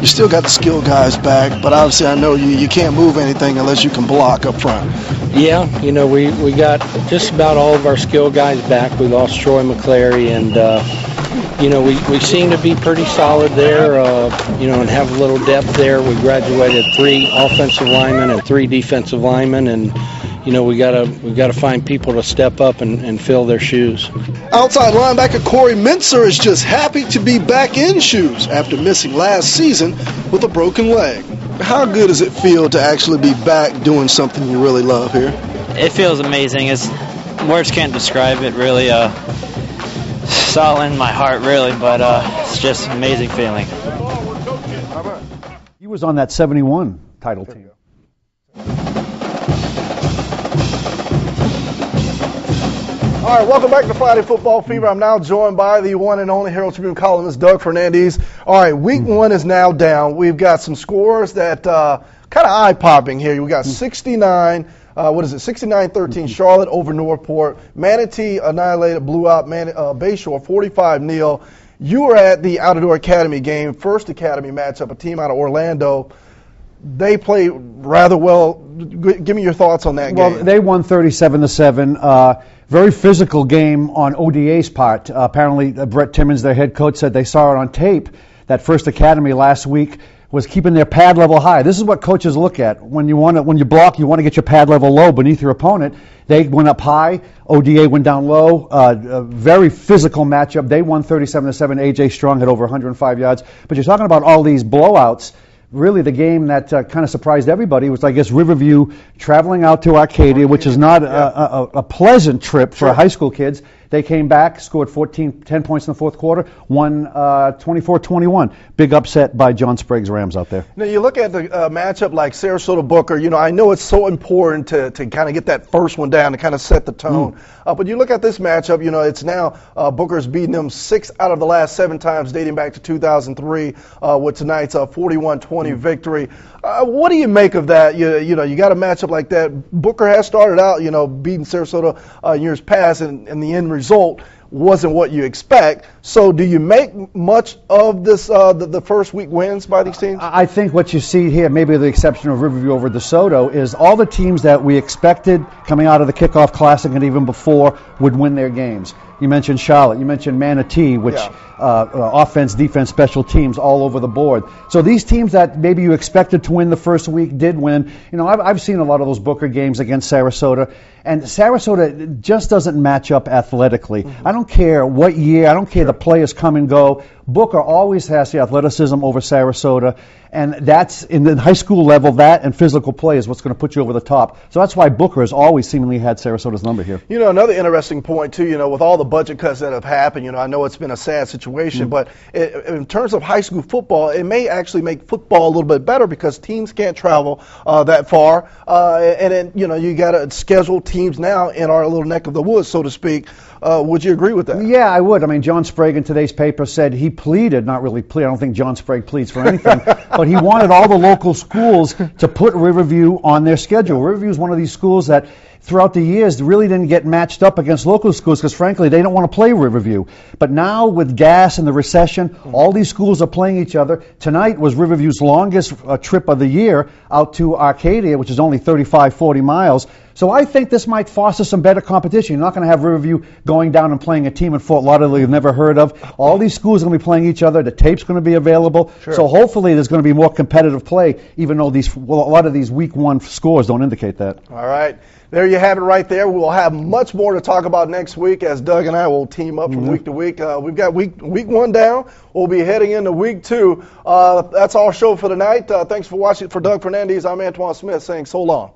You still got the skilled guys back, but obviously I know you can't move anything unless you can block up front. Yeah, we got just about all of our skilled guys back. We lost Troy McClary, and we seem to be pretty solid there, and have a little depth there. We graduated 3 offensive linemen and 3 defensive linemen, and we gotta find people to step up and fill their shoes. Outside linebacker Corey Mintzer is just happy to be back in shoes after missing last season with a broken leg. How good does it feel to actually be back doing something you really love here? It feels amazing. Words can't describe it, really. It's all in my heart, really, but it's just an amazing feeling. He was on that 71 title team. All right, welcome back to Friday Football Fever. I'm now joined by the one and only Herald-Tribune columnist, Doug Fernandes. All right, week 1 is now down. We've got some scores that kind of eye-popping here. We got 69-13 Charlotte over Northport. Manatee blew out Bayshore 45-0. You were at the Out-of-Door Academy game, first Academy matchup, a team out of Orlando. They played rather well. Give me your thoughts on that game. Well, they won 37-7. Very physical game on ODA's part. Apparently, Brett Timmons, their head coach, said they saw it on tape. That first Academy last week was keeping their pad level high. This is what coaches look at. When you block, you want to get your pad level low beneath your opponent. They went up high. ODA went down low. A very physical matchup. They won 37-7. A.J. Strong had over 105 yards. But you're talking about all these blowouts. Really, the game that kind of surprised everybody was, I guess, Riverview traveling out to Arcadia, which is not a pleasant trip for high school kids. They came back, scored 10 points in the fourth quarter, won 24-21. Big upset by John Sprague's Rams out there. Now, you look at the matchup like Sarasota Booker, I know it's so important to kind of get that first one down to kind of set the tone. But you look at this matchup, it's now Booker's beaten them 6 out of the last 7 times dating back to 2003 with tonight's 41-20 victory. What do you make of that? You got a matchup like that. Booker has started out, beating Sarasota years past, and the end result wasn't what you expect. So do you make much of this, the first week wins by these teams? I think what you see here, maybe with the exception of Riverview over DeSoto, is all the teams that we expected coming out of the kickoff classic and even before would win their games. You mentioned Charlotte. You mentioned Manatee, which offense, defense, special teams all over the board. So these teams that maybe you expected to win the first week did win. I've seen a lot of those Booker games against Sarasota, and Sarasota just doesn't match up athletically. I don't care what year. I don't care the players come and go. Booker always has the athleticism over Sarasota, and that's in the high school level. That and physical play is what's going to put you over the top. So that's why Booker has always seemingly had Sarasota's number here. Another interesting point too. With all the budget cuts that have happened, I know it's been a sad situation, but in terms of high school football, it may actually make football a little bit better because teams can't travel that far, and then you got to schedule teams now in our little neck of the woods, so to speak. Would you agree with that? Yeah, I would. I mean, John Sprague in today's paper said he pleaded, not really pleaded, I don't think John Sprague pleads for anything, but he wanted all the local schools to put Riverview on their schedule. Riverview is one of these schools that throughout the years really didn't get matched up against local schools because, frankly, they don't want to play Riverview. But now with gas and the recession, all these schools are playing each other. Tonight was Riverview's longest trip of the year out to Arcadia, which is only 35, 40 miles. So I think this might foster some better competition. You're not going to have Riverview going down and playing a team in Fort Lauderdale you've never heard of. All these schools are going to be playing each other. The tape's going to be available. Sure. So hopefully there's going to be more competitive play, even though a lot of these week 1 scores don't indicate that. All right. There you have it right there. We'll have much more to talk about next week as Doug and I will team up from week to week. We've got week 1 down. We'll be heading into week 2. That's our show for tonight. Thanks for watching. For Doug Fernandes, I'm Antawan Smith saying so long.